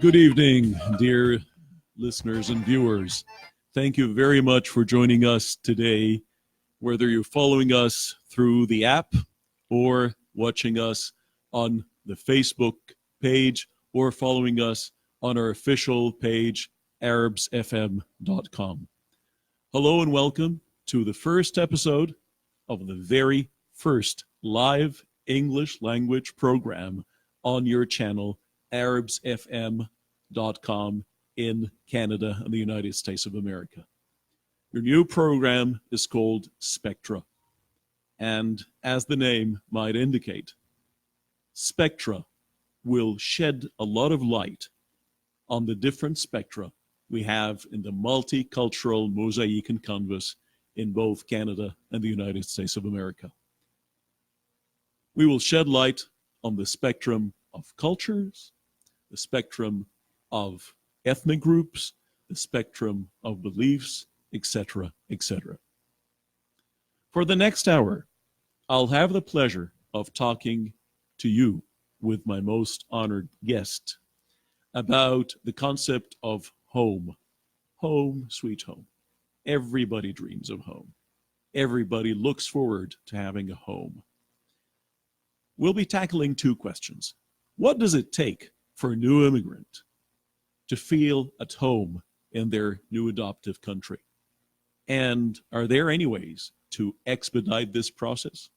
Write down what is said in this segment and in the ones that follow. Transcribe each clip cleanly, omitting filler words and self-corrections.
Good evening, dear listeners and viewers. Thank you very much for joining us today, whether you're following us through the app or watching us on the Facebook page or following us on our official page, arabsfm.com. Hello and welcome to the first episode of the very first live English language program on your channel, arabsfm.com in Canada and the United States of America. Your new program is called Spectra. And as the name might indicate, Spectra will shed a lot of light on the different spectra we have in the multicultural mosaic and canvas in both Canada and the United States of America. We will shed light on the spectrum of cultures, the spectrum of ethnic groups, the spectrum of beliefs, etc., etc. For the next hour, I'll have the pleasure of talking to you with my most honored guest about the concept of home. Home, sweet home. Everybody dreams of home. Everybody looks forward to having a home. We'll be tackling two questions. What does it take for a new immigrant to feel at home in their new adoptive country? And are there any ways to expedite this process?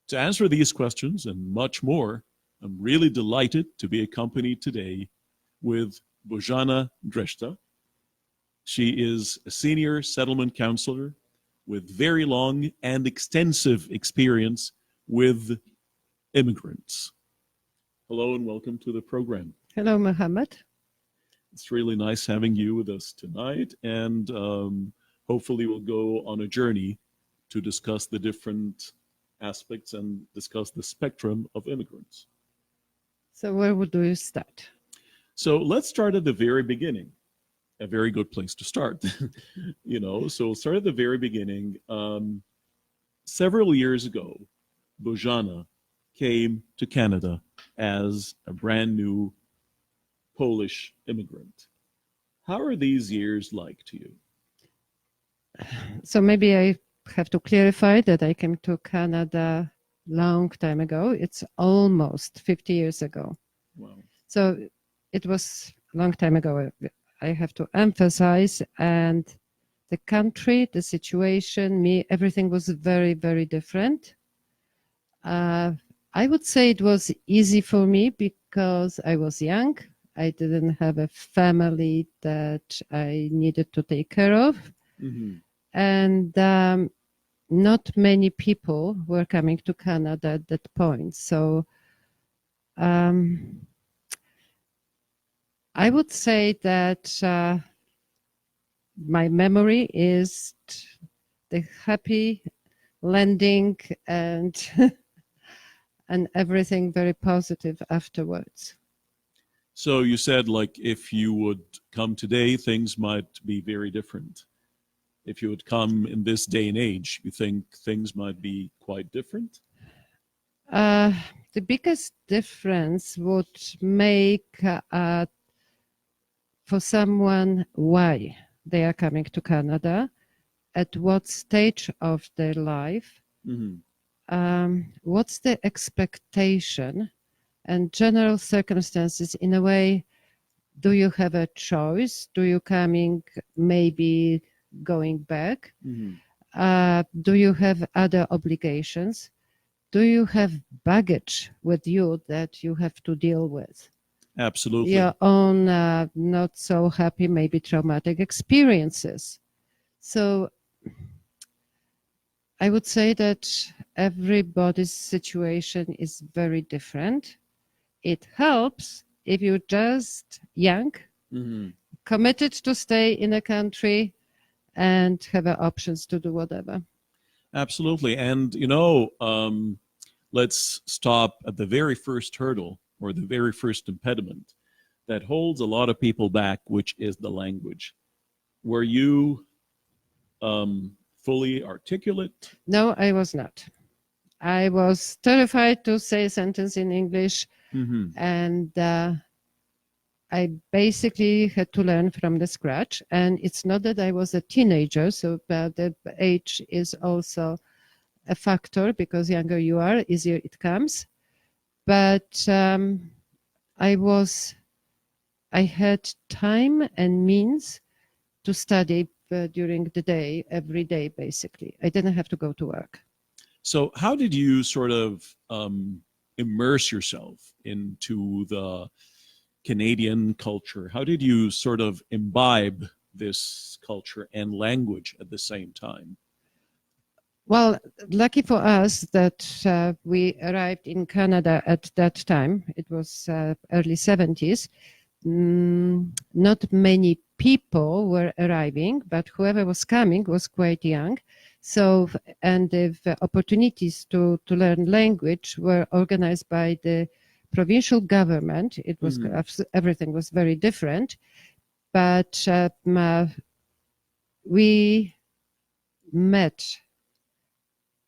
To answer these questions and much more, I'm really delighted to be accompanied today with Bozana. She is a senior settlement counselor with very long and extensive experience with immigrants. Hello and welcome to the program. Hello, Mohammed. It's really nice having you with us tonight, and hopefully we'll go on a journey to discuss the different aspects and discuss the spectrum of immigrants. So where would you start? So let's start at the very beginning. A very good place to start. So we'll start at the very beginning. Several years ago, Bozana came to Canada as a brand new Polish immigrant. How are these years like to you? So maybe I have to clarify that I came to Canada long time ago. It's almost 50 years ago. Wow. So it was a long time ago. I have to emphasize, and the country, the situation, everything was very, very different. I would say it was easy for me because I was young. I didn't have a family that I needed to take care of. Mm-hmm. And not many people were coming to Canada at that point. So I would say that my memory is the happy landing and and everything very positive afterwards. So you said, like, if you would come today, things might be very different. If you would come in this day and age, you think things might be quite different? The biggest difference would make for someone why they are coming to Canada, at what stage of their life, Mm-hmm. What's the expectation and general circumstances. In a way, do you have a choice? Do you coming maybe going back? Mm-hmm. Do you have other obligations? Do you have baggage with you that you have to deal with? Absolutely. Your own not so happy, maybe traumatic experiences. So I would say that everybody's situation is very different. It helps if you're just young, Mm-hmm. committed to stay in a country and have options to do whatever. Absolutely. And, let's stop at the very first hurdle or the very first impediment that holds a lot of people back, which is the language. Were you fully articulate? No, I was not. I was terrified to say a sentence in English, Mm-hmm. and I basically had to learn from the scratch. And it's not that I was a teenager, so the age is also a factor, because younger you are, easier it comes. But I had time and means to study during the day, every day, basically. I didn't have to go to work. So, how did you sort of immerse yourself into the Canadian culture? How did you sort of imbibe this culture and language at the same time? Well, lucky for us that we arrived in Canada at that time. It was early 70s. Not many people were arriving, but whoever was coming was quite young. So, and the opportunities to learn language were organized by the provincial government. It was everything was very different, but we met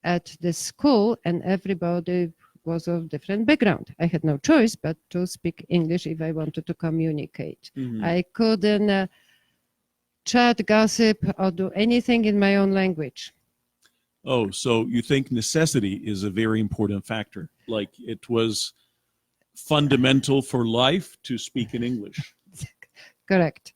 at the school, and everybody was of different background. I had no choice but to speak English if I wanted to communicate. I couldn't chat, gossip, or do anything in my own language. Oh, so you think necessity is a very important factor? Like it was fundamental for life to speak in English. Correct.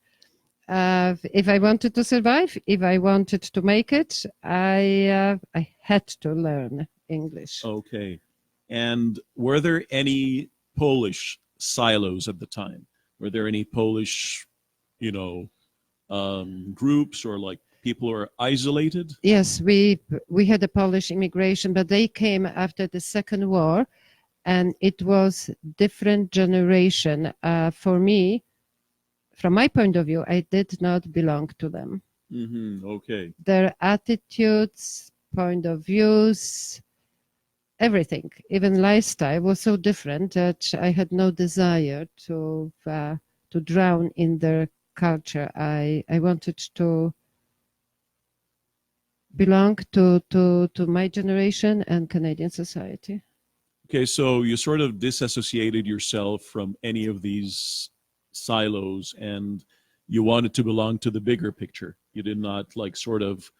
If I wanted to survive, if I wanted to make it, I had to learn English. Okay. And were there any Polish silos at the time? Were there any Polish, groups or like people who are isolated? Yes, we had a Polish immigration, but they came after the Second War, and it was different generation. For me, from my point of view, I did not belong to them. Okay. Their attitudes, point of views, everything, even lifestyle, was so different that I had no desire to drown in their culture. I wanted to belong to my generation and Canadian society. Okay, so you sort of disassociated yourself from any of these silos and you wanted to belong to the bigger picture. You did not like sort of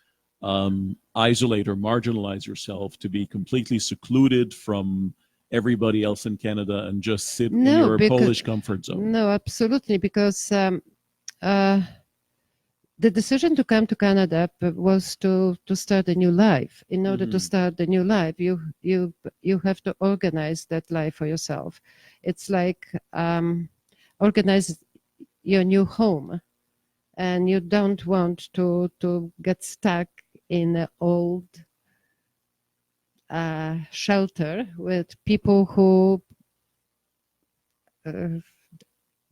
isolate or marginalize yourself to be completely secluded from everybody else in Canada and just sit in your Polish comfort zone. No, absolutely, because the decision to come to Canada was to start a new life. In order to start a new life, you have to organize that life for yourself. It's like organize your new home, and you don't want to get stuck in an old shelter with people who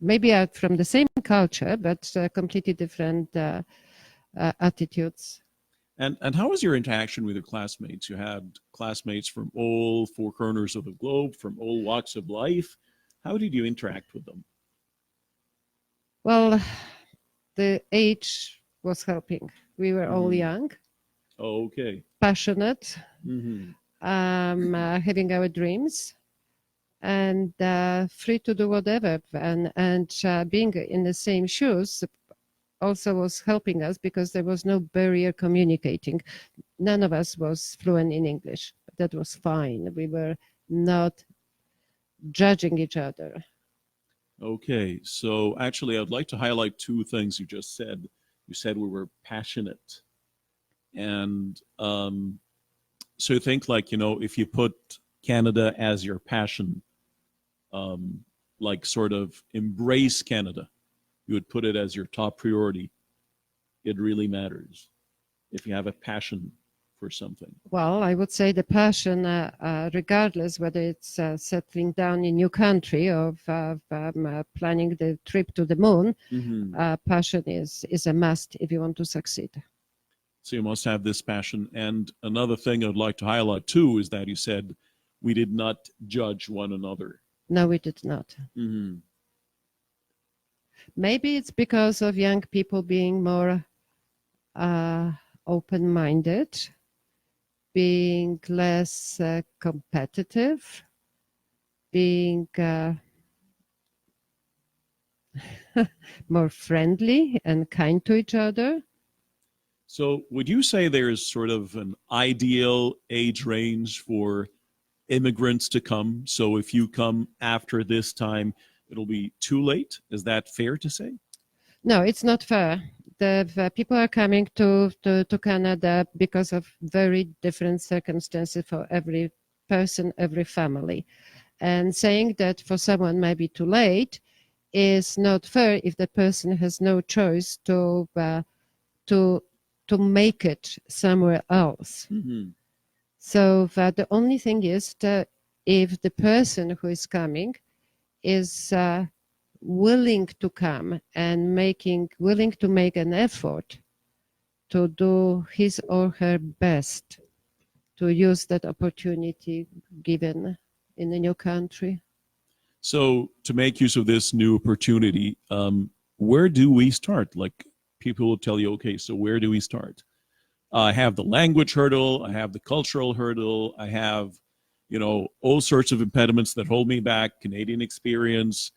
maybe are from the same culture, but completely different attitudes. And how was your interaction with your classmates? You had classmates from all four corners of the globe, from all walks of life. How did you interact with them? Well, the age was helping. We were all young. Oh, okay. Passionate, having our dreams, and free to do whatever. And being in the same shoes also was helping us, because there was no barrier communicating. None of us was fluent in English. That was fine. We were not judging each other. Okay, so actually, I'd like to highlight two things you just said. You said we were passionate. And so you think, like, if you put Canada as your passion, like sort of embrace Canada, you would put it as your top priority. It really matters if you have a passion for something. Well, I would say the passion, regardless whether it's settling down in new country or planning the trip to the moon, passion is a must if you want to succeed. So you must have this passion. And another thing I'd like to highlight too is that you said we did not judge one another. No, we did not. Maybe it's because of young people being more open-minded, being less competitive, being more friendly and kind to each other. So, would you say there's sort of an ideal age range for immigrants to come? So, if you come after this time, it'll be too late. Is that fair to say? No, it's not fair. The people are coming to Canada because of very different circumstances for every person, every family. And saying that for someone might be too late is not fair if the person has no choice to to make it somewhere else. Mm-hmm. So the only thing is that if the person who is coming is willing to come and willing to make an effort to do his or her best to use that opportunity given in a new country. So, to make use of this new opportunity, where do we start? Like, people will tell you, okay, so where do we start? I have the language hurdle, I have the cultural hurdle, I have, all sorts of impediments that hold me back, Canadian experience,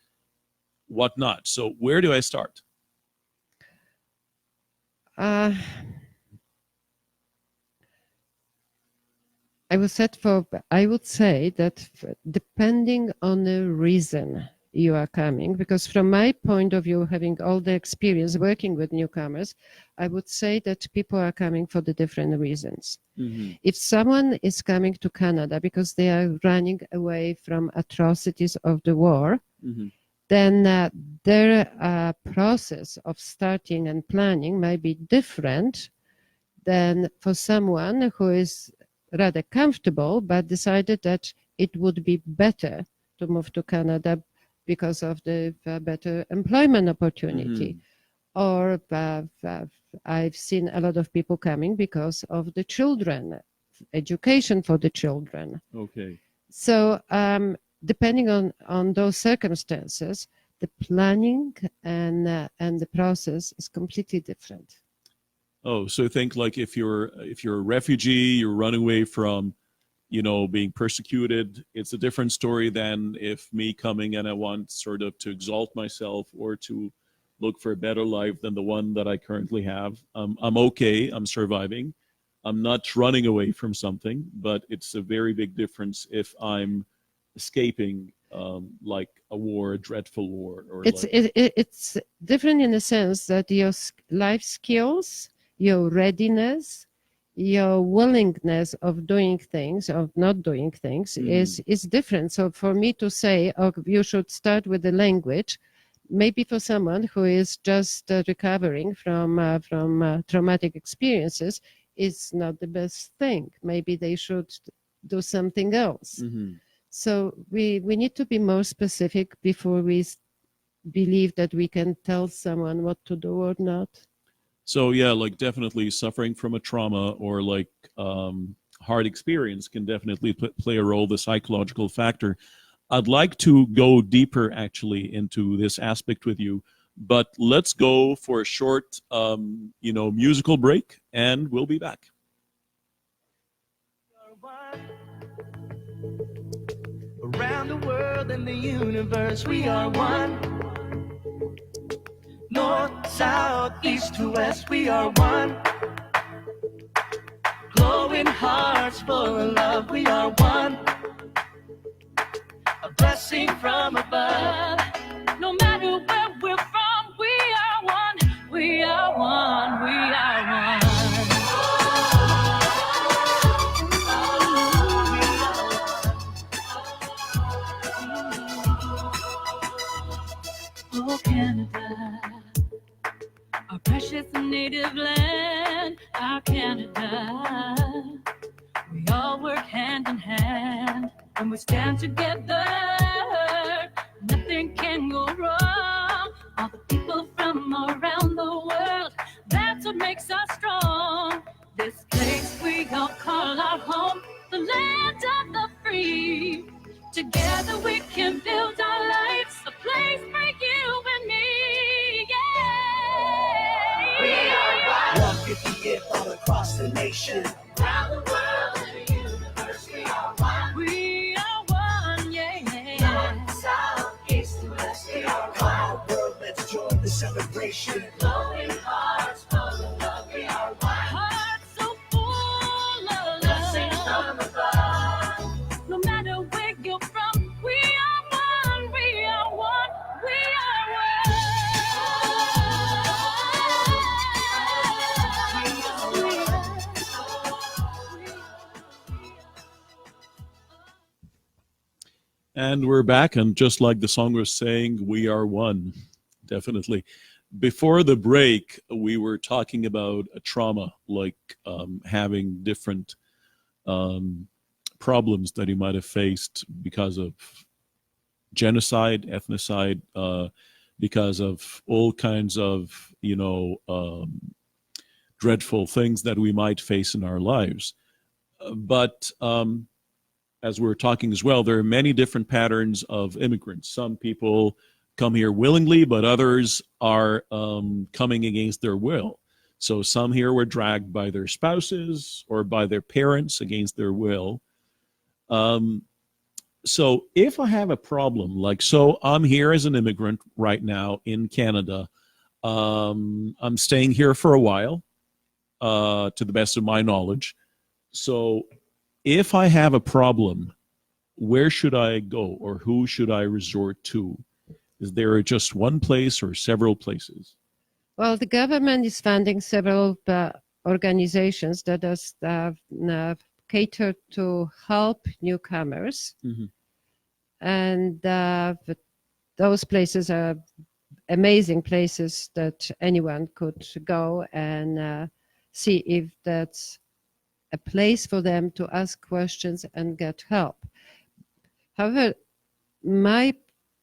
whatnot. So, where do I start? Uh, I would say that depending on the reason you are coming, because from my point of view, having all the experience working with newcomers, I would say that people are coming for the different reasons. Mm-hmm. If someone is coming to Canada because they are running away from atrocities of the war, Mm-hmm. then their process of starting and planning might be different than for someone who is rather comfortable but decided that it would be better to move to Canada because of the better employment opportunity. Or I've seen a lot of people coming because of the children, education for the children. Okay. So depending on those circumstances, the planning and the process is completely different. Oh, so think like if you're a refugee, you're running away from, being persecuted. It's a different story than if me coming and I want sort of to exalt myself or to look for a better life than the one that I currently have. I'm okay. I'm surviving. I'm not running away from something, but it's a very big difference if I'm escaping, like a war, a dreadful war, or It's like. it's different in the sense that your life skills, your readiness, your willingness of doing things, of not doing things, is different. So for me to say, oh, you should start with the language, maybe for someone who is just recovering from traumatic experiences, is not the best thing. Maybe they should do something else. Mm-hmm. So we need to be more specific before we believe that we can tell someone what to do or not. So yeah, like definitely suffering from a trauma or like hard experience can definitely play a role. The psychological factor. I'd like to go deeper actually into this aspect with you, but let's go for a short, musical break, and we'll be back. Around the world and the universe, we are one. North, south, east to west, we are one. Glowing hearts full of love, we are one. A blessing from above. No matter where we're from, we are one. We are one. We are one. Oh, Canada, our precious native land, our Canada. We all work hand in hand, and we stand together. Nothing can go wrong. All the people from around the world, that's what makes us strong. This place we all call our home, the land of the free. Together we can build our lives, a place for you and me. Yeah. We are one. 158th all across the nation. Around the world and the universe, we are one. We are one, yeah. North, south, east to west, we are one. The world celebration. Glowing hearts full of love, we are one. Hearts so full of Blessings love. from above. No matter where you're from, we are one. We are one. We And we're back, and just like the song was saying, we are one. Definitely. Before the break, we were talking about a trauma, like having different problems that you might have faced because of genocide, ethnocide, because of all kinds of, dreadful things that we might face in our lives. But as we're talking as well, there are many different patterns of immigrants. Some people come here willingly, but others are coming against their will. So some here were dragged by their spouses or by their parents against their will. So if I have a problem, so I'm here as an immigrant right now in Canada. I'm staying here for a while, to the best of my knowledge. So if I have a problem, where should I go, or who should I resort to? Is there just one place or several places? Well, the government is funding several organizations that does cater to help newcomers. Mhm. And those places are amazing places that anyone could go and see if that's a place for them to ask questions and get help. However, my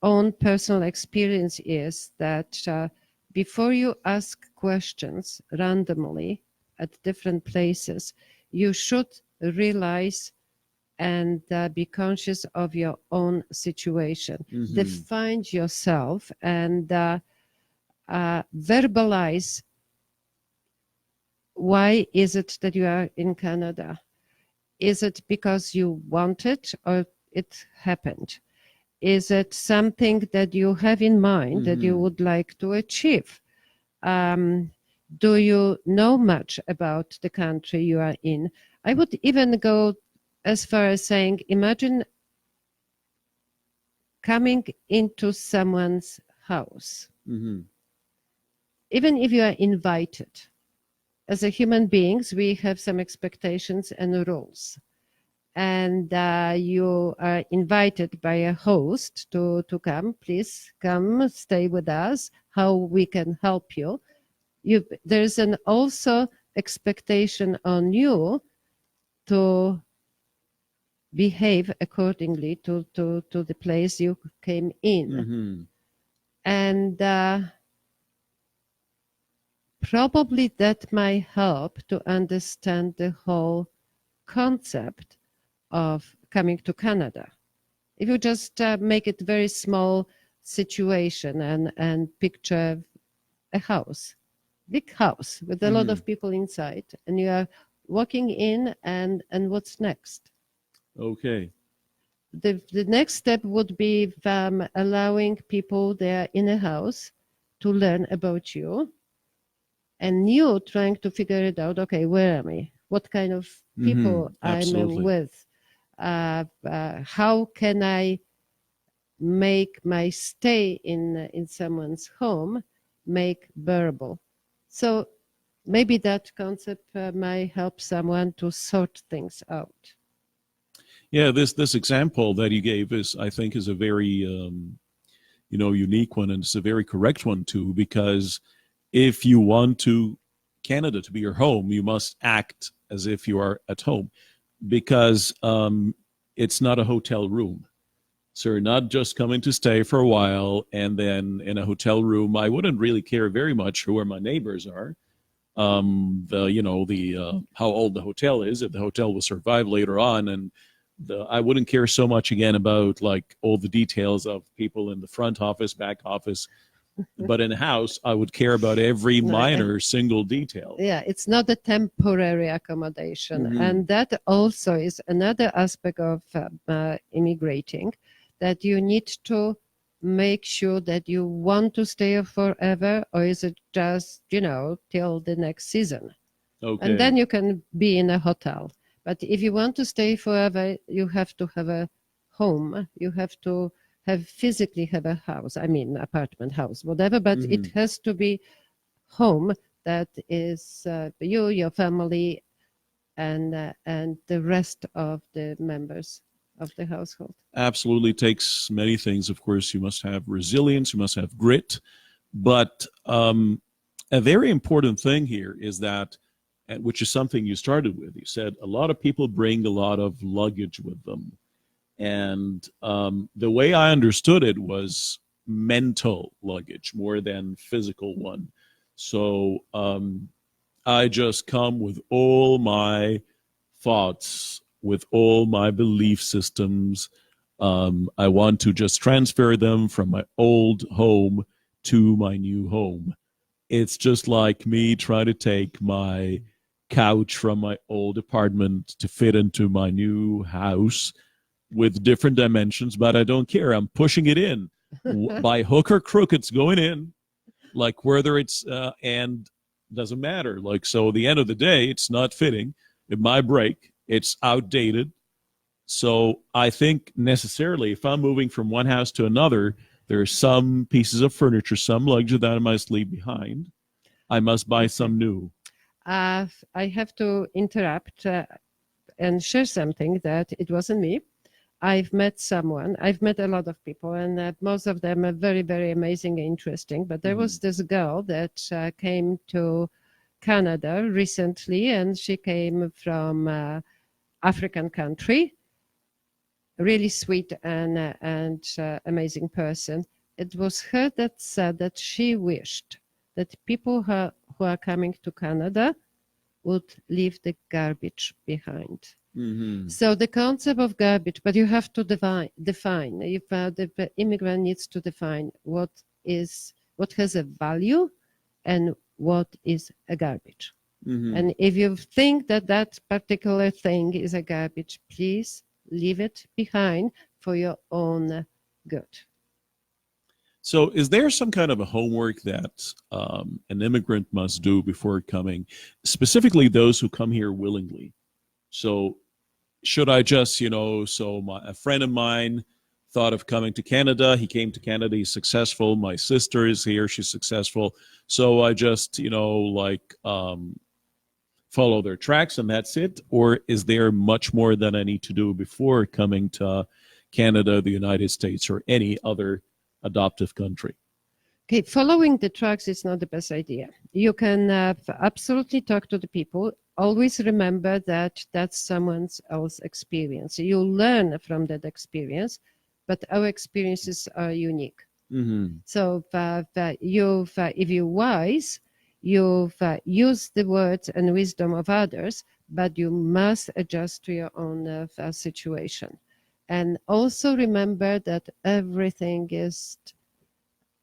own personal experience is that before you ask questions randomly at different places, you should realize and be conscious of your own situation. Mhm. Define yourself and verbalize why is it that you are in Canada? Is it because you want it or it happened? Is it something that you have in mind that you Mhm. would like to achieve? Do you know much about the country you are in? I would even go as far as saying, imagine coming into someone's house, Mhm. even if you are invited. As a human beings, we have some expectations and rules. And you are invited by a host to come. Please come, stay with us. How we can help you. There's an also expectation on you to behave accordingly to the place you came in. Mhm. And probably that might help to understand the whole concept of coming to Canada. If you just make it very small situation and picture a house, big house with a lot of people inside, and you are walking in, and what's next? Okay. The next step would be allowing people there in a house to learn about you, and you trying to figure it out. Okay, where am I? What kind of people I'm Absolutely. with? How can I make my stay in someone's home make bearable? So maybe that concept might help someone to sort things out. Yeah, this example that you gave I think, is a very unique one, and it's a very correct one too. Because if you want Canada to be your home, you must act as if you are at home, because it's not a hotel room. So you're not just coming to stay for a while, and then in a hotel room, I wouldn't really care very much who my neighbors are. How old the hotel is, if the hotel will survive later on, and I wouldn't care so much again about all the details of people in the front office, back office. But in a house, I would care about every minor single detail. Yeah, it's not a temporary accommodation. Mhm. And that also is another aspect of immigrating, that you need to make sure that you want to stay forever, or is it just, till the next season? Okay. And then you can be in a hotel. But if you want to stay forever, you have to have a home. You have to physically have a house. I mean, apartment, house, whatever. But it has to be home that is you, your family, and the rest of the members of the household. Absolutely takes many things. Of course, you must have resilience, you must have grit. But a very important thing here is that, which is something you started with. You said a lot of people bring a lot of luggage with them. And the way I understood it was mental luggage more than physical one. So I just come with all my thoughts, with all my belief systems. I want to just transfer them from my old home to my new home. It's just like me trying to take my couch from my old apartment to fit into my new house with different dimensions, but I don't care. I'm pushing it in. By hook or crook, it's going in. Like whether it's, and doesn't matter. Like, so at the end of the day, it's not fitting. It might break. It's outdated. So I think necessarily if I'm moving from one house to another, there are some pieces of furniture, some luggage that I must leave behind. I must buy some new. I have to interrupt and share something that it wasn't me. I've met a lot of people, and most of them are very, very amazing and interesting. But there was this girl that came to Canada recently, and she came from African country. Really sweet and amazing person. It was her that said that she wished that people who are coming to Canada would leave the garbage behind. So the concept of garbage, but you have to define. If the immigrant needs to define what has a value and what is a garbage. And if you think that particular thing is a garbage, please leave it behind for your own good. So is there some kind of a homework that an immigrant must do before coming, specifically those who come here willingly? So should I just, a friend of mine thought of coming to Canada. He came to Canada. He's successful. My sister is here. She's successful. So I just, follow their tracks and that's it? Or is there much more that I need to do before coming to Canada, the United States, or any other adoptive country? Okay, following the tracks is not the best idea. You can absolutely talk to the people. Always remember that that's someone else's experience. You learn from that experience, but our experiences are unique. So if you're wise, you've used the words and wisdom of others, but you must adjust to your own situation. And also remember that everything is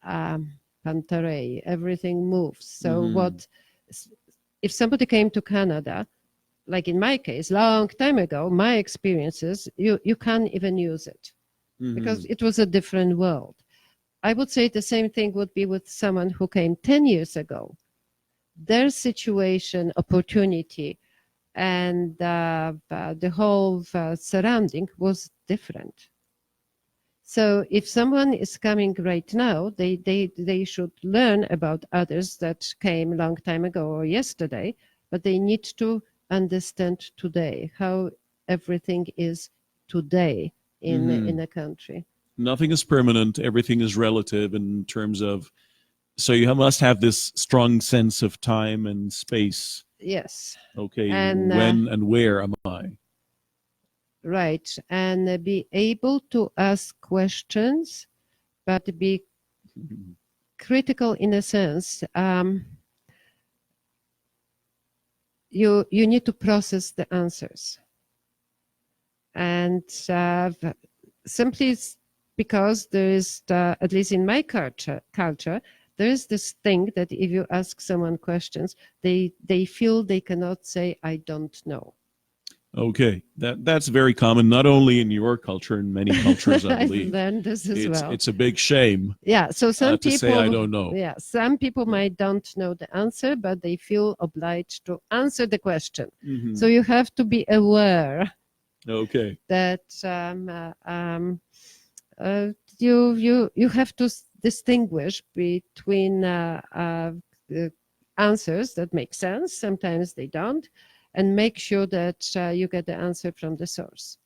pantarei, everything moves. So if somebody came to Canada, like in my case, long time ago, my experiences, you can't even use it because it was a different world. I would say the same thing would be with someone who came 10 years ago. Their situation, opportunity, and the whole surrounding was different. So if someone is coming right now, they should learn about others that came a long time ago or yesterday, but they need to understand today how everything is today in a country. Nothing is permanent. Everything is relative in terms of, so you must have this strong sense of time and space. Yes. Okay, and, when and where am I? Right, and be able to ask questions, but be critical in a sense. You need to process the answers, and simply because there is, at least in my culture, there is this thing that if you ask someone questions, they feel they cannot say, I don't know. Okay, that's very common, not only in your culture, in many cultures, I I've believe. learned this as well. It's a big shame Yeah, so some to people say I don't know. Yeah, some people Yeah. might don't know the answer, but they feel obliged to answer the question. Mhm. So you have to be aware Okay. that you have to distinguish between answers that make sense. Sometimes they don't, and make sure that you get the answer from the source.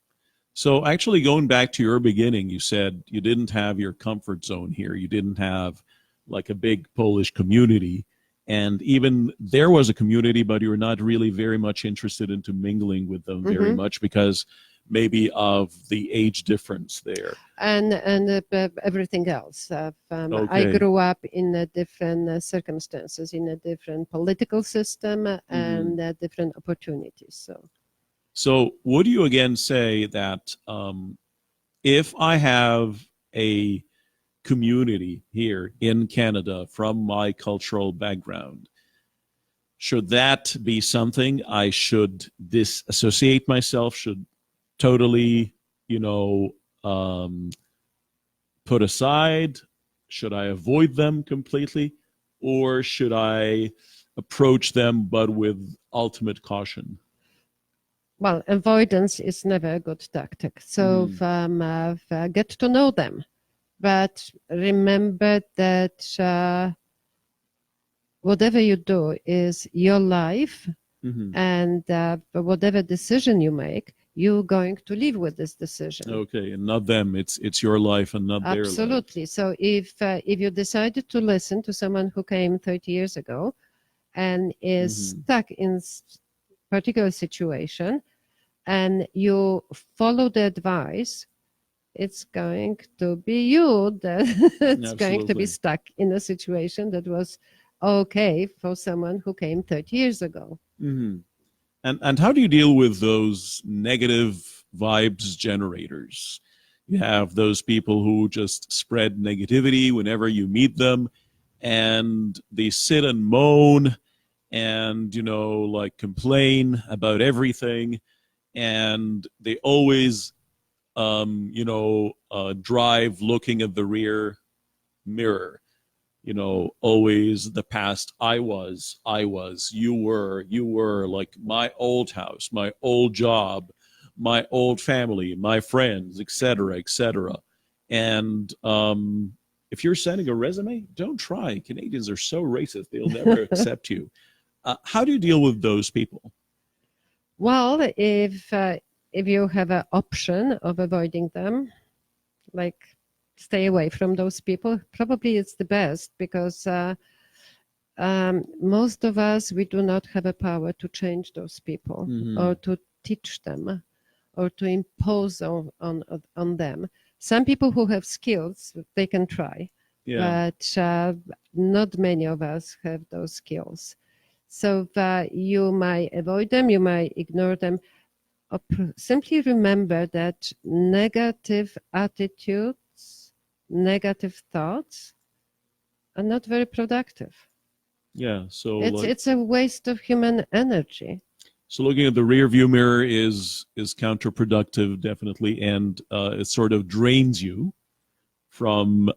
So actually going back to your beginning, you said you didn't have your comfort zone here. You didn't have like a big Polish community. And even there was a community, but you were not really very much interested into mingling with them very much because maybe of the age difference there. And everything else. I Okay. grew up in a different circumstances, in a different political system, and different opportunities. So would you again say that if I have a community here in Canada from my cultural background, should that be something I should disassociate myself, should totally, you know, put aside? Should I avoid them completely? Or should I approach them but with ultimate caution? Well, avoidance is never a good tactic. So get to know them, but remember that whatever you do is your life, and whatever decision you make, you're going to live with this decision. Okay, and not them. It's your life and not their life. Absolutely. So if you decided to listen to someone who came 30 years ago and is stuck in particular situation, and you follow the advice, it's going to be you that's going to be Absolutely. stuck in a situation that was okay for someone who came 30 years ago. And how do you deal with those negative vibes generators? You have those people who just spread negativity whenever you meet them, and they sit and moan and, you know, like complain about everything, and they always drive looking at the rear mirror. You know, always the past. I was, you were, like my old house, my old job, my old family, my friends, etc., etc. And if you're sending a resume, don't try. Canadians are so racist; they'll never accept you. How do you deal with those people? Well, if you have an option of avoiding them, like stay away from those people, probably it's the best, because most of us, we do not have a power to change those people or to teach them or to impose on them. Some people who have skills, they can try, but not many of us have those skills. So you might avoid them, you might ignore them. Simply remember that negative attitudes, negative thoughts are not very productive. Yeah, so It's a waste of human energy. So looking at the rear view mirror is counterproductive, definitely, and it sort of drains you from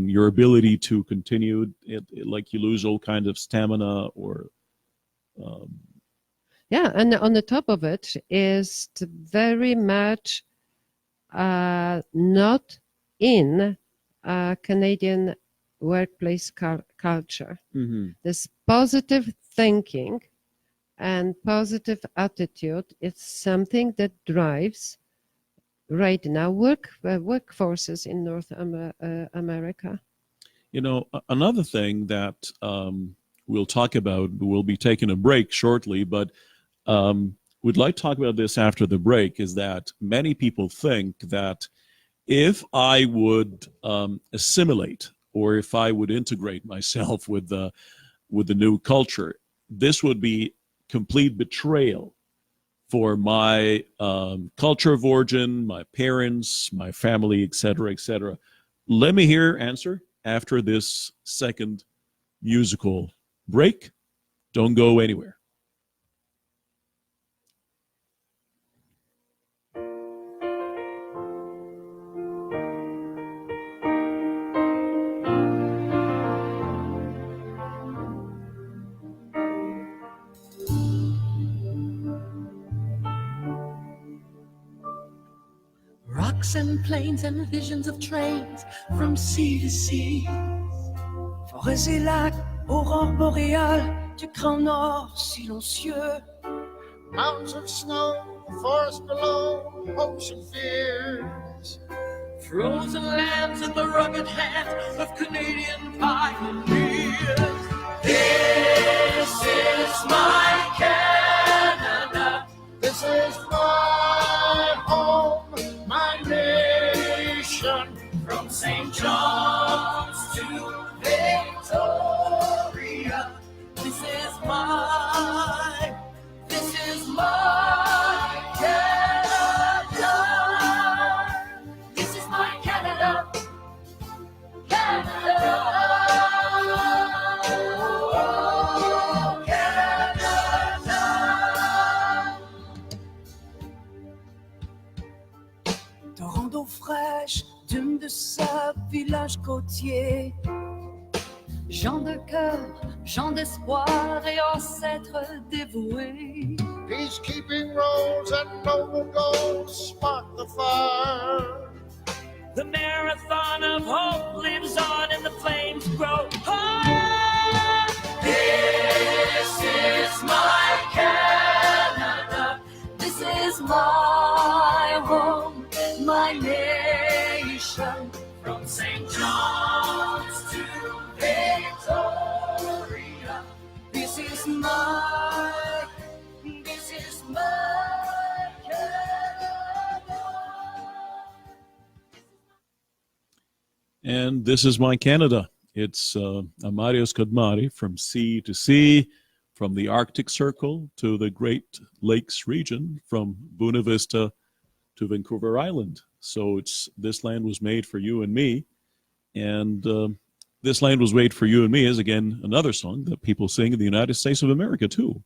your ability to continue. Like you lose all kinds of stamina, or and on the top of it is very much not in Canadian workplace culture. This positive thinking and positive attitude is something that drives right now workforces in North America. You know, another thing that we'll talk about, we'll be taking a break shortly, but we'd like to talk about this after the break, is that many people think that if I would assimilate, or if I would integrate myself with the new culture, this would be complete betrayal for my culture of origin, my parents, my family, etc., etc. Let me hear answer after this second musical break. Don't go anywhere. lakes and plains and visions of trains from sea to sea. Forêts et lacs, aurore boréale du grand nord silencieux. Mountains of snow, forest below, ocean fears. Frozen lands in the rugged hand of Canadian pioneers. This is my Canada. This is my home, my nation. From St. John's to Victoria. This is my Canada. This is my Canada. Canada. Oh, Canada. Torrent d'eau fraîche, dunes de sable, village côtier. Gens de cœur, gens d'espoir et ancêtres dévoués. Peacekeeping roads and noble goals spark the fire. The marathon of hope lives on and the flames grow higher. This is my Canada. This is my home, my nation. From St. John's to Victoria. This is my Canada. And this is my Canada. It's Amarios Kadmari, from sea to sea, from the Arctic Circle to the Great Lakes region, from Buena Vista to Vancouver Island. So this land was made for you and me. And this land was made for you and me is, again, another song that people sing in the United States of America, too.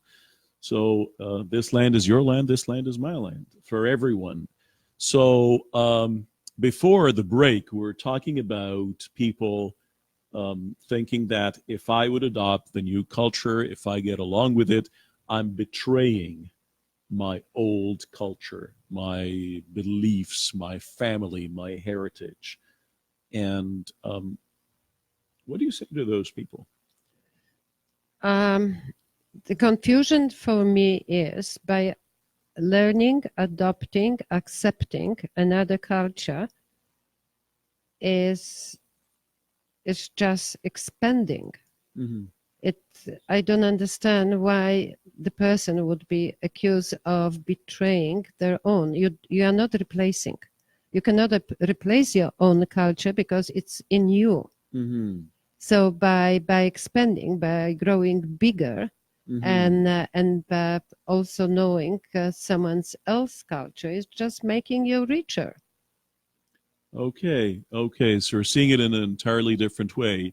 So this land is your land, this land is my land, for everyone. So before the break, we were talking about people thinking that if I would adopt the new culture, if I get along with it, I'm betraying my old culture, my beliefs, my family, my heritage. And what do you say to those people? The confusion for me is by learning, adopting, accepting another culture is just expanding. Mm-hmm. I don't understand why the person would be accused of betraying their own. You are not replacing. You cannot replace your own culture because it's in you. Mm-hmm. So by expanding, by growing bigger, Mm-hmm. and also knowing someone else's culture is just making you richer. Okay. So we're seeing it in an entirely different way.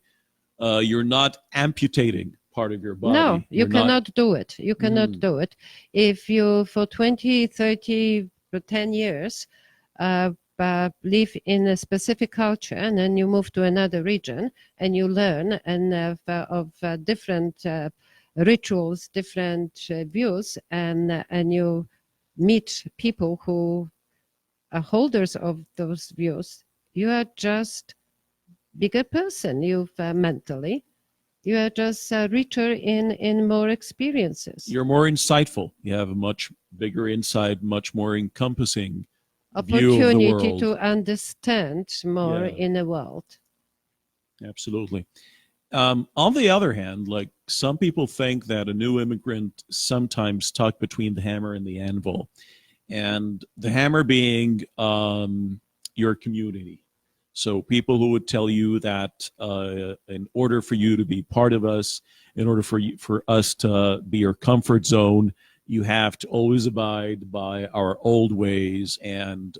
You're not amputating part of your body. No, you You're cannot do it. You cannot Mhm. do it. If you, for 20, 30, for 10 years, live in a specific culture and then you move to another region and you learn and of different rituals, different views, and you meet people who are holders of those views, you are just bigger person. You've mentally, you are just richer in more experiences. You're more insightful. You have a much bigger insight, much more encompassing view of the Opportunity world. to understand more Yeah. in the world. Absolutely. On the other hand, like some people think that a new immigrant sometimes stuck between the hammer and the anvil, and the hammer being your community. So people who would tell you that in order for you to be part of us, in order for us to be your comfort zone, you have to always abide by our old ways, and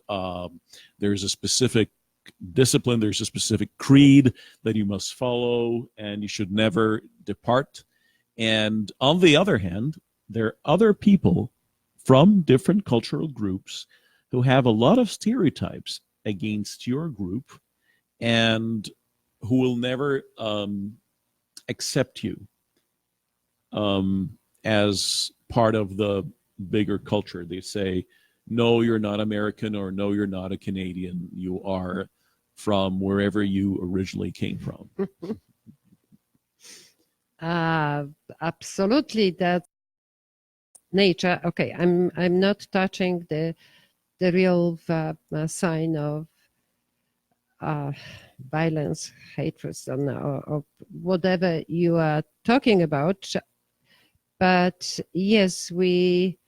there's a specific discipline, there's a specific creed that you must follow, and you should never depart. And on the other hand, there are other people from different cultural groups who have a lot of stereotypes against your group and who will never accept you as part of the bigger culture. They say, no, you're not American, or no, you're not a Canadian. You are from wherever you originally came from. Absolutely, that's nature. Okay, I'm not touching the real sign of violence, hatred, or whatever you are talking about. But yes, we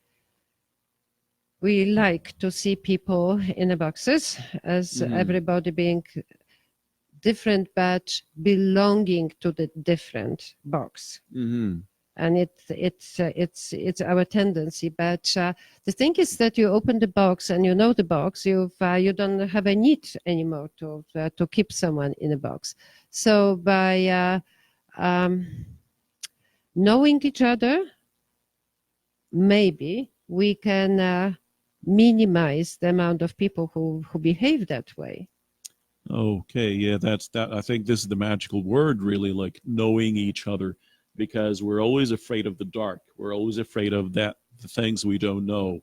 like to see people in the boxes as everybody being different, but belonging to the different box. And it's our tendency. But the thing is that you open the box and you know the box. You don't have a need anymore to keep someone in a box. So by knowing each other, maybe we can minimize the amount of people who behave that way. Okay, yeah, that's that. I think this is the magical word, really, like knowing each other, because we're always afraid of the dark. We're always afraid of the things we don't know.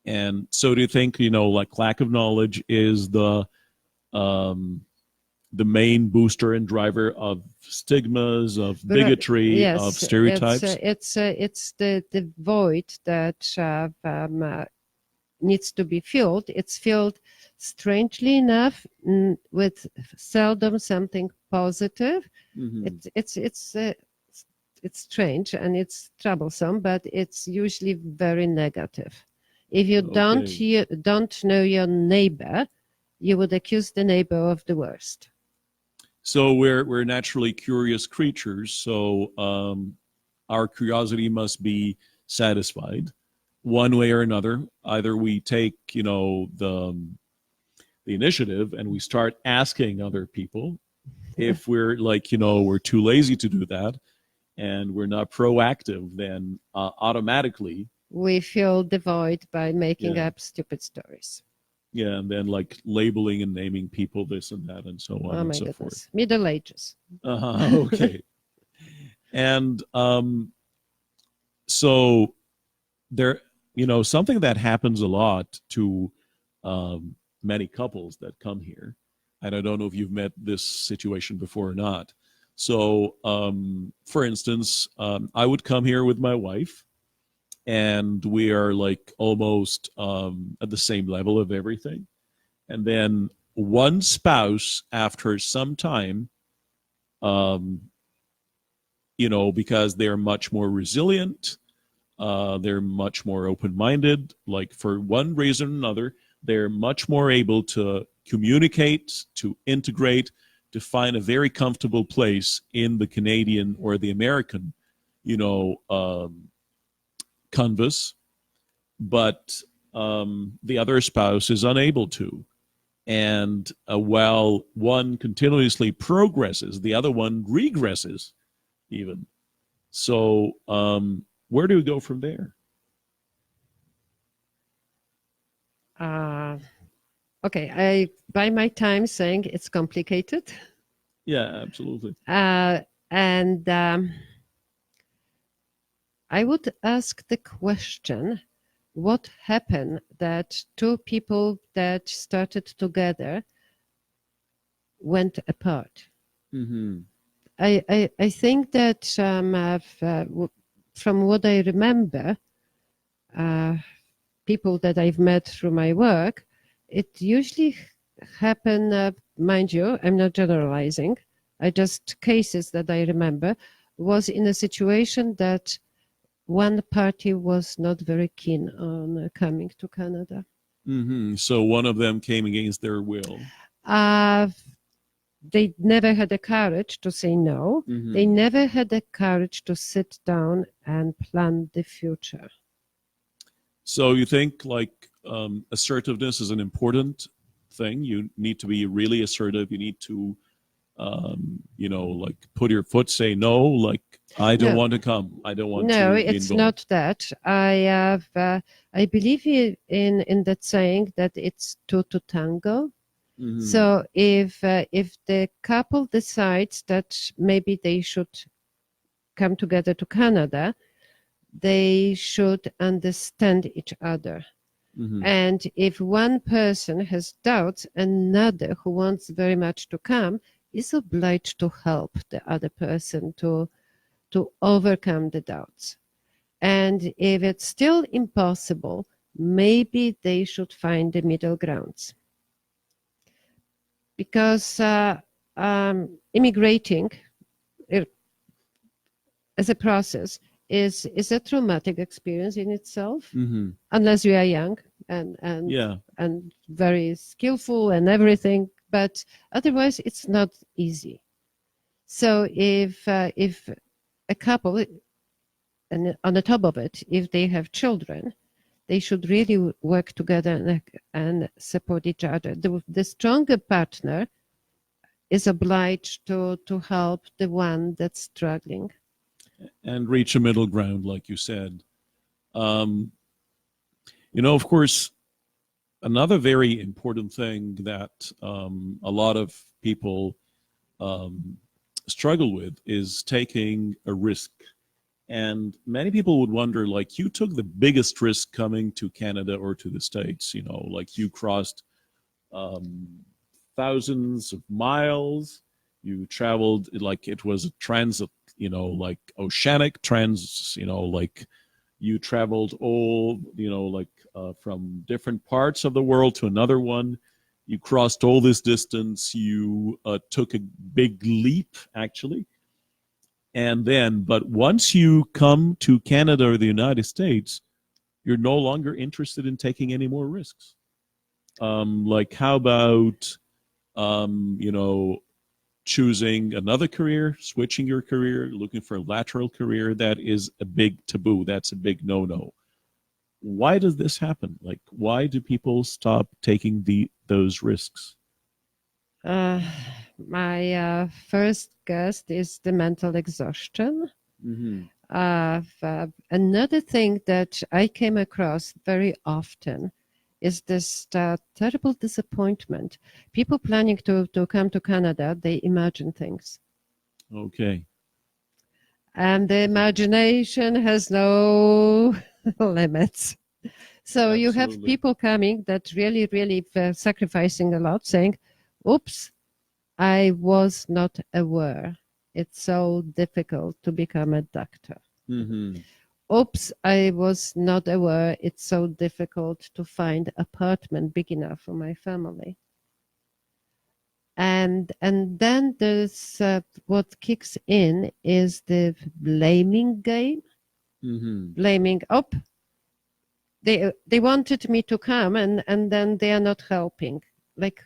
And so, do you think, like lack of knowledge is the main booster and driver of stigmas, of bigotry, yes, of stereotypes? It's the void that needs to be filled. It's filled, strangely enough, with seldom something positive. It's strange and it's troublesome, but it's usually very negative. If you don't know your neighbor, you would accuse the neighbor of the worst. So we're naturally curious creatures. So our curiosity must be satisfied one way or another. Either we take, the initiative and we start asking other people. If we're we're too lazy to do that and we're not proactive, then automatically we fill the void by making up stupid stories. Yeah, and then like labeling and naming people this and that and so on and so forth. Middle Ages. Okay. And so there, something that happens a lot to many couples that come here, and I don't know if you've met this situation before or not. So, for instance, I would come here with my wife, and we are like almost at the same level of everything. And then one spouse, after some time, because they're much more resilient, they're much more open-minded, like for one reason or another, they're much more able to communicate, to integrate, to find a very comfortable place in the Canadian or the American, canvas, but the other spouse is unable to. And while one continuously progresses, the other one regresses even. So where do we go from there? Okay, I buy my time saying it's complicated. Yeah, absolutely. And I would ask the question, what happened that two people that started together went apart? I think that from what I remember, people that I've met through my work, it usually happened, mind you, I'm not generalizing, just cases that I remember, was in a situation that one party was not very keen on coming to Canada. So one of them came against their will. They never had the courage to say no. They never had the courage to sit down and plan the future. So you think like assertiveness is an important thing? You need to be really assertive. You need to, like put your foot, say no, like I don't want to come. I don't want to. No, it's not that. I believe in that saying that it's two to tango. So if the couple decides that maybe they should come together to Canada, they should understand each other. Mhm. And if one person has doubts, another who wants very much to come is obliged to help the other person to overcome the doubts. And if it's still impossible, maybe they should find the middle grounds. Because immigrating as a process is a traumatic experience in itself, Mhm. unless you are young Yeah. and very skillful and everything. But otherwise, it's not easy. So if a couple, and on the top of it, if they have children, they should really work together and support each other. The stronger partner is obliged to help the one that's struggling. And reach a middle ground, like you said. Um, of course, another very important thing that a lot of people um, struggle with is taking a risk. And many people would wonder, like, you took the biggest risk coming to Canada or to the States, like you crossed um, thousands of miles. You traveled like it was a transit, like oceanic trans, like you traveled all, like from different parts of the world to another one. You crossed all this distance. You took a big leap, actually. And then, but once you come to Canada or the United States, you're no longer interested in taking any more risks. Like, how about, choosing another career, switching your career, looking for a lateral career? That is a big taboo. That's a big no-no. Why does this happen? Like, why do people stop taking those risks? Uh, my first guess is the mental exhaustion. Mm-hmm. Another thing that I came across very often is this terrible disappointment. People planning to come to Canada, they imagine things. Okay. And the imagination has no limits. So you have Absolutely. people coming that really, really sacrificing a lot, saying, oops, I was not aware. It's so difficult to become a doctor. Mm-hmm. Oops, I was not aware. It's so difficult to find apartment big enough for my family. And then there's what kicks in is the blaming game. Mm-hmm. Blaming, oh, they wanted me to come and then they are not helping. Like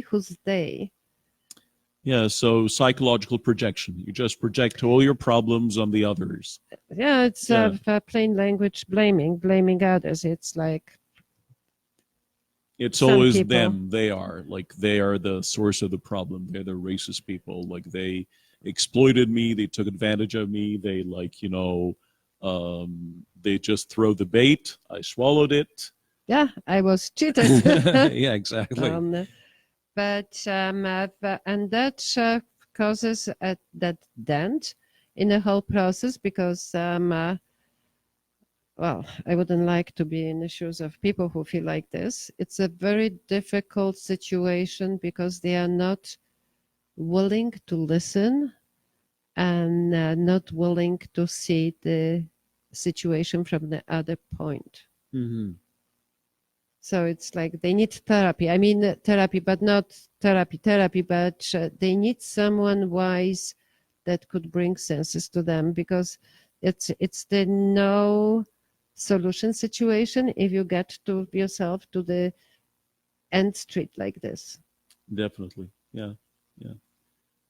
who's they? Yeah, so psychological projection. You just project all your problems on the others. Yeah, it's Yeah. plain language blaming others. It's like It's some always people. them. They are the source of the problem. They're the racist people. Like, they exploited me. They took advantage of me. They they just throw the bait. I swallowed it. Yeah, I was cheated. Yeah, exactly. And that causes that dent in the whole process because well, I wouldn't like to be in the shoes of people who feel like this. It's a very difficult situation because they are not willing to listen and not willing to see the situation from the other point. Mm-hmm. So it's like they need therapy. I mean, therapy, but not therapy, but they need someone wise that could bring senses to them because it's the no solution situation if you get to yourself to the end street like this. Definitely. Yeah. Yeah.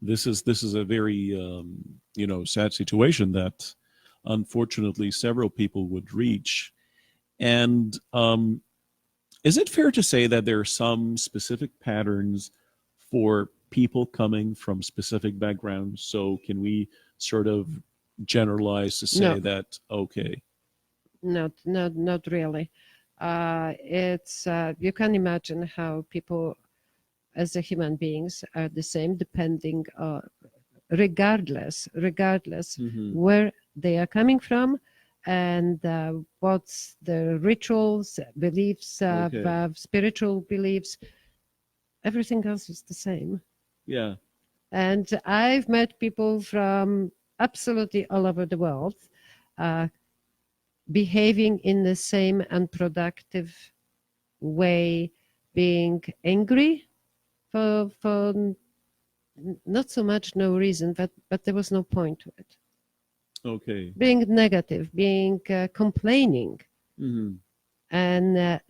This is a very sad situation that unfortunately several people would reach. And is it fair to say that there are some specific patterns for people coming from specific backgrounds? So can we sort of generalize to say No. that, okay? Not really. It's you can imagine how people as a human beings are the same depending regardless Mm-hmm. where they are coming from and what's the rituals, beliefs, Okay. spiritual beliefs. Everything else is the same. Yeah. And I've met people from absolutely all over the world behaving in the same unproductive way, being angry for not so much no reason, but there was no point to it. Okay. Being negative, being complaining, Hmm. and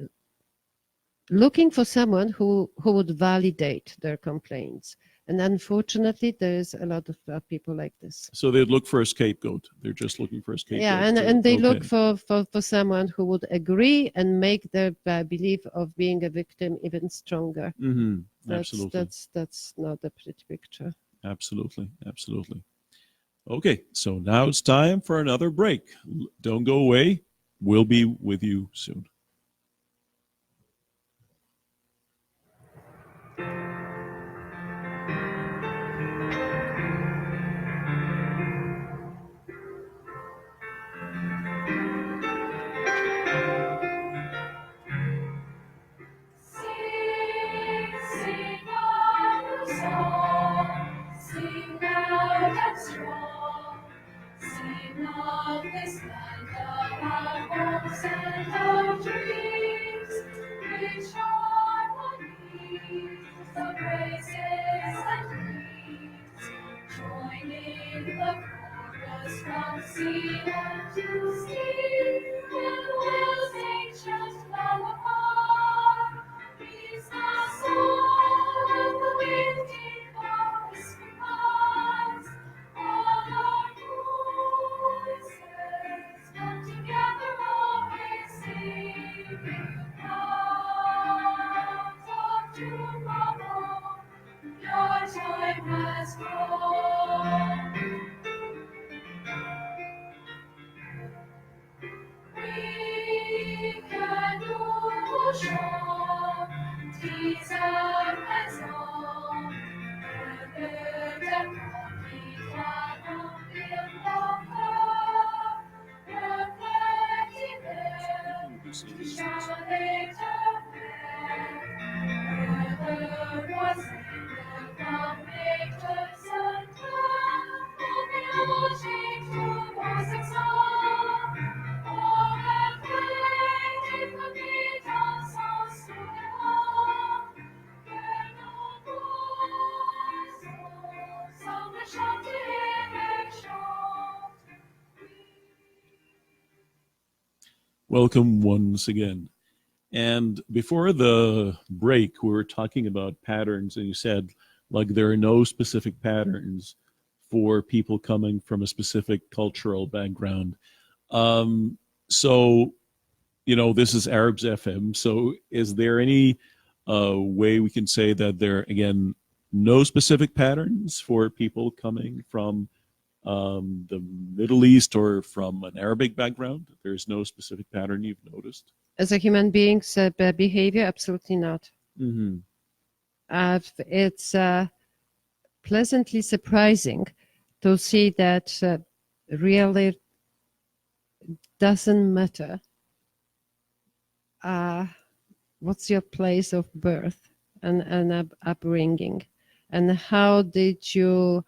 looking for someone who would validate their complaints. And unfortunately, there's a lot of people like this. So they'd look for a scapegoat. They're just looking for a scapegoat. Yeah, and they look okay. for someone who would agree and make their belief of being a victim even stronger. Hmm. Absolutely. That's not a pretty picture. Absolutely. Absolutely. Okay. So now it's time for another break. Don't go away. We'll be with you soon. Sing, sing out a song, sing loud and strong, sing of this land of our hopes and our dreams, which harmonies of graces and dreams, joining the chorus from sea and to sea, and wills ancient flow apart. Is the soul of the wind in our whispering hearts. All our voices come together, always singing out of tomorrow. Your time has come. We can do show, tease our maison, peut-être qui doit remplir l'encore, le petit verre qui chante éternel, le voisin comme l'éclairceur, on mélange tout vos accents. Welcome once again. And before the break, we were talking about patterns, and you said, like, there are no specific patterns for people coming from a specific cultural background. Um, so, this is Arabs FM. So, is there any way we can say that there, again, no specific patterns for people coming from the Middle East or from an Arabic background? There's no specific pattern you've noticed? As a human being's behavior, absolutely not. Mm-hmm. It's pleasantly surprising to see that really doesn't matter what's your place of birth and upbringing, and how did you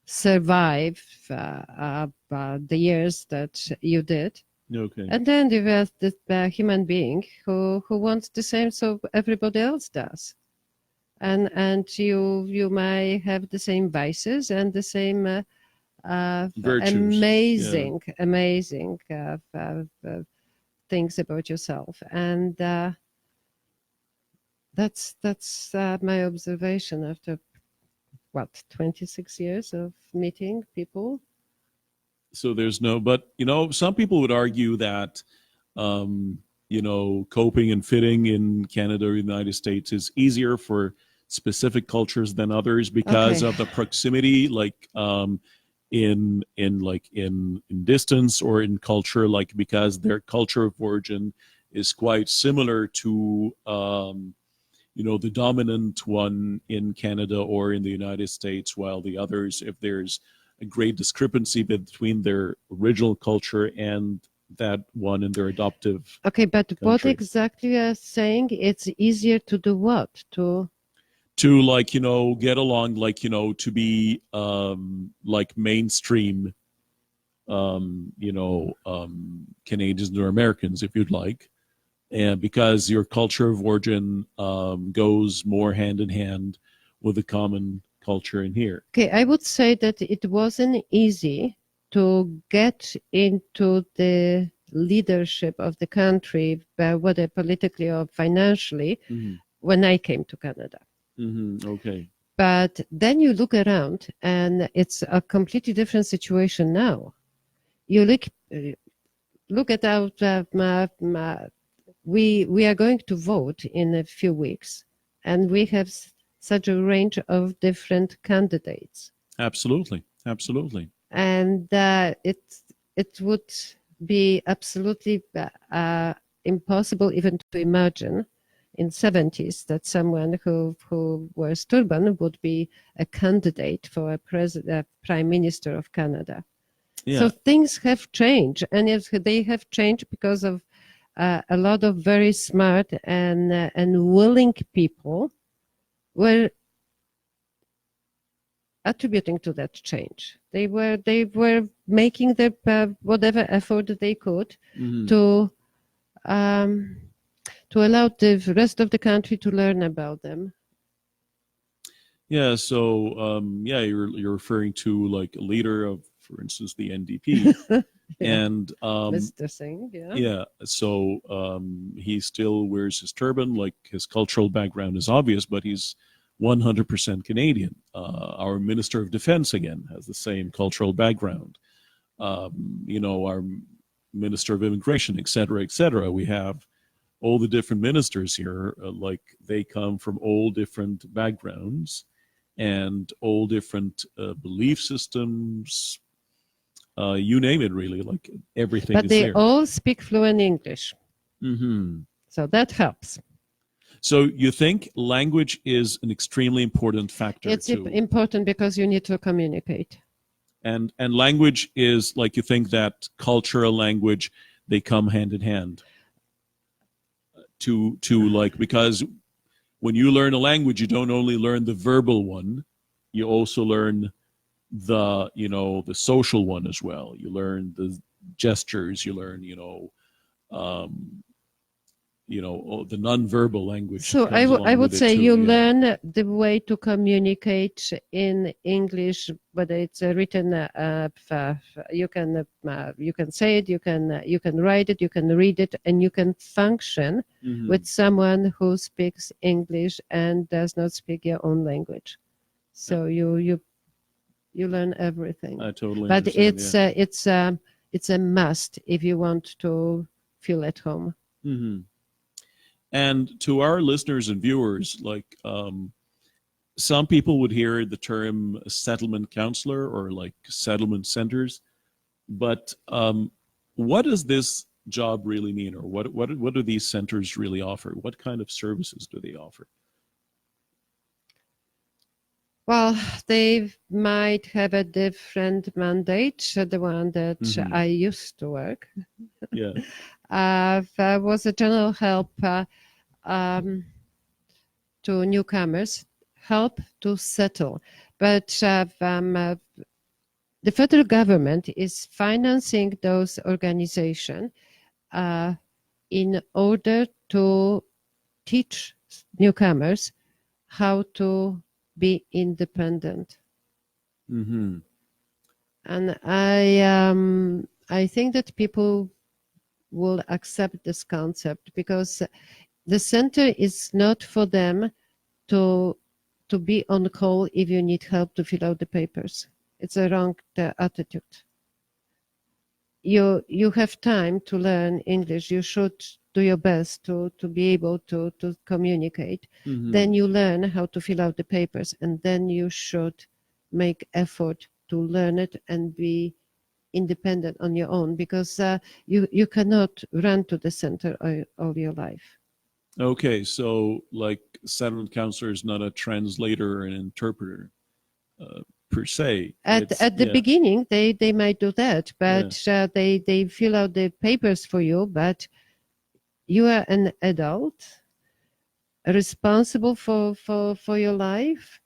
survive the years that you did. Okay. And then you have the human being who wants the same, so everybody else does. And you may have the same vices and the same Virtues. amazing things about yourself. And that's my observation after 26 years of meeting people. So there's no, but some people would argue that coping and fitting in Canada or the United States is easier for specific cultures than others because of the proximity, like in distance or in culture, like because their culture of origin is quite similar to the dominant one in Canada or in the United States, while the others, if there's a great discrepancy between their original culture and that one in their adoptive. Okay, but what country. exactly you are saying? It's easier to do what? To like get along, like to be like mainstream Canadians or Americans, if you'd like, and because your culture of origin goes more hand in hand with the common culture in here. Okay, I would say that it wasn't easy to get into the leadership of the country, whether politically or financially, when I came to Canada. Okay. But then you look around and it's a completely different situation now. You look at our we are going to vote in a few weeks, and we have such a range of different candidates. Absolutely. And it would be absolutely impossible even to imagine in 70s that someone who wears turban would be a candidate for a prime minister of Canada. Yeah. So things have changed, and if they have changed because of a lot of very smart and willing people were attributing to that change. They were making the whatever effort they could to allow the rest of the country to learn about them. Yeah. So you're referring to like a leader of, for instance, the NDP. Yeah. And Mr. Singh, yeah, so he still wears his turban. Like his cultural background is obvious, but he's 100% Canadian. Our Minister of Defense again has the same cultural background. Our Minister of Immigration, et cetera, et cetera. We have all the different ministers here. Like they come from all different backgrounds and all different belief systems. You name it, really. Like everything but is they there. all speak fluent English, so that helps. So you think language is an extremely important factor It's too. important because you need to communicate. And language is like, you think that culture and language, they come hand in hand to like, because when you learn a language, you don't only learn the verbal one, you also learn the the social one as well. You learn the gestures, you learn the non-verbal language. So comes along I would with it say too, you yeah. learn the way to communicate in English, whether it's written. You can say it, you can write it, you can read it, and you can function with someone who speaks English and does not speak your own language. So you learn everything. I totally But understand, it's a must if you want to feel at home. And to our listeners and viewers, like some people would hear the term settlement counselor or like settlement centers, but what does this job really mean, or what do these centers really offer? What kind of services do they offer? Well, they might have a different mandate, the one that I used to work. Yeah. Was a general help to newcomers, help to settle. But the federal government is financing those organizations in order to teach newcomers how to be independent. And I think that people will accept this concept because the center is not for them to be on call if you need help to fill out the papers. It's a wrong attitude. You have time to learn English. You should do your best to be able to communicate. Then you learn how to fill out the papers, and then you should make effort to learn it and be independent on your own, because you cannot run to the center all your life. Okay, so like settlement counselor is not a translator or an interpreter. per se. At the beginning, they might do that, but they fill out the papers for you. But you are an adult, responsible for your life,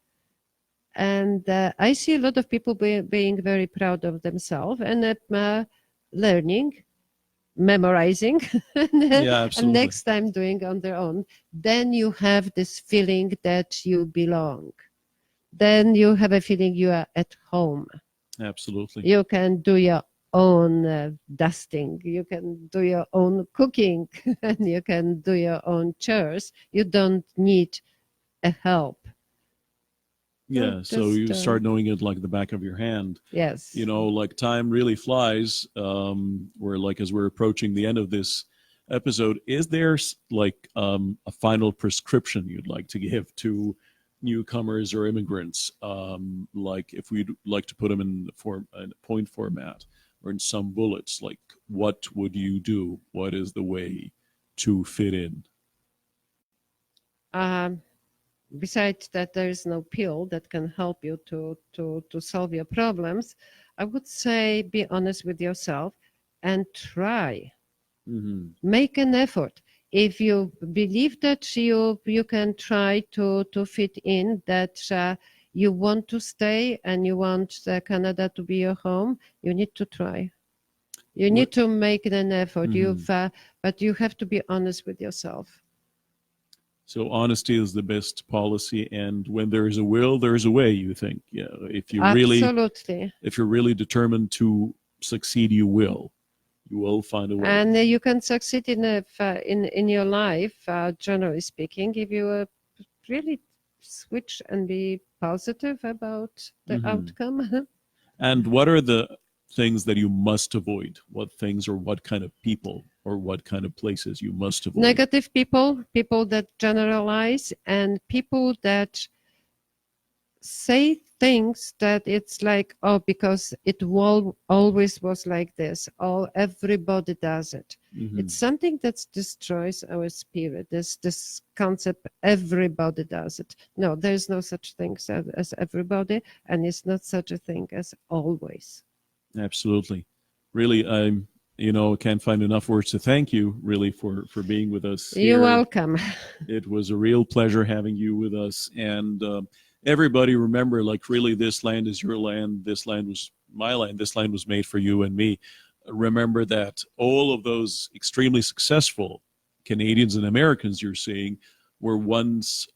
and I see a lot of people being very proud of themselves and learning, memorizing, and next time doing on their own. Then you have this feeling that you belong. Then you have a feeling you are at home. Absolutely. You can do your own dusting. You can do your own cooking, and you can do your own chores. You don't need a help. Yeah, so you start knowing it like the back of your hand. Yes. You know, like time really flies. We're like, as we're approaching the end of this episode, is there like a final prescription you'd like to give to newcomers or immigrants? Like if we'd like to put them in a point format or in some bullets, like what would you do? What is the way to fit in? Besides that, there is no pill that can help you to solve your problems. I would say be honest with yourself and try. Mm-hmm. Make an effort. If you believe that you can try to fit in, that you want to stay and you want Canada to be your home, you need to try. You need to make an effort. Mm-hmm. But you have to be honest with yourself. So honesty is the best policy, and when there is a will, there is a way. You think, yeah. If you if you're really determined to succeed, you will find a way. And you can succeed in your life, generally speaking, if you really switch and be positive about the outcome. And what are the things that you must avoid? What things or what kind of people or what kind of places you must avoid? Negative people that generalize, and people that say things that it's like, oh, because it always was like this. Oh, everybody does it. Mm-hmm. It's something that destroys our spirit. This concept, everybody does it. No, there's no such thing as everybody, and it's not such a thing as always. Absolutely. Really, can't find enough words to thank you, really, for being with us. You're welcome. It was a real pleasure having you with us. And everybody remember, like, really, this land is your land. This land was my land. This land was made for you and me. Remember that all of those extremely successful Canadians and Americans you're seeing were once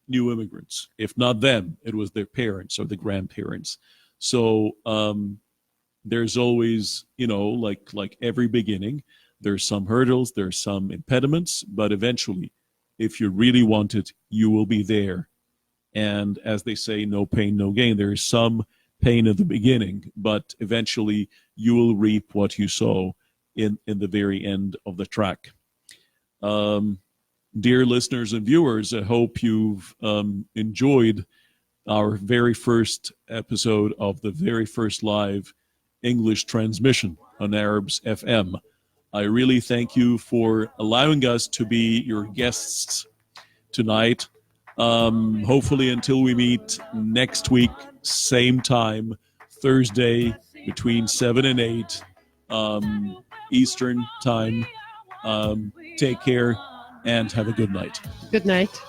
new immigrants. If not them, it was their parents or the grandparents. So, there's always, like every beginning, there's some hurdles, there's some impediments, but eventually, if you really want it, you will be there. And as they say, no pain, no gain. There is some pain at the beginning, but eventually you will reap what you sow in the very end of the track. Dear listeners and viewers, I hope you've enjoyed our very first episode of the very first live English transmission on Arabs FM. I really thank you for allowing us to be your guests tonight. Hopefully until we meet next week, same time, Thursday between 7 and 8 Eastern time. Take care and have a good night. Good night.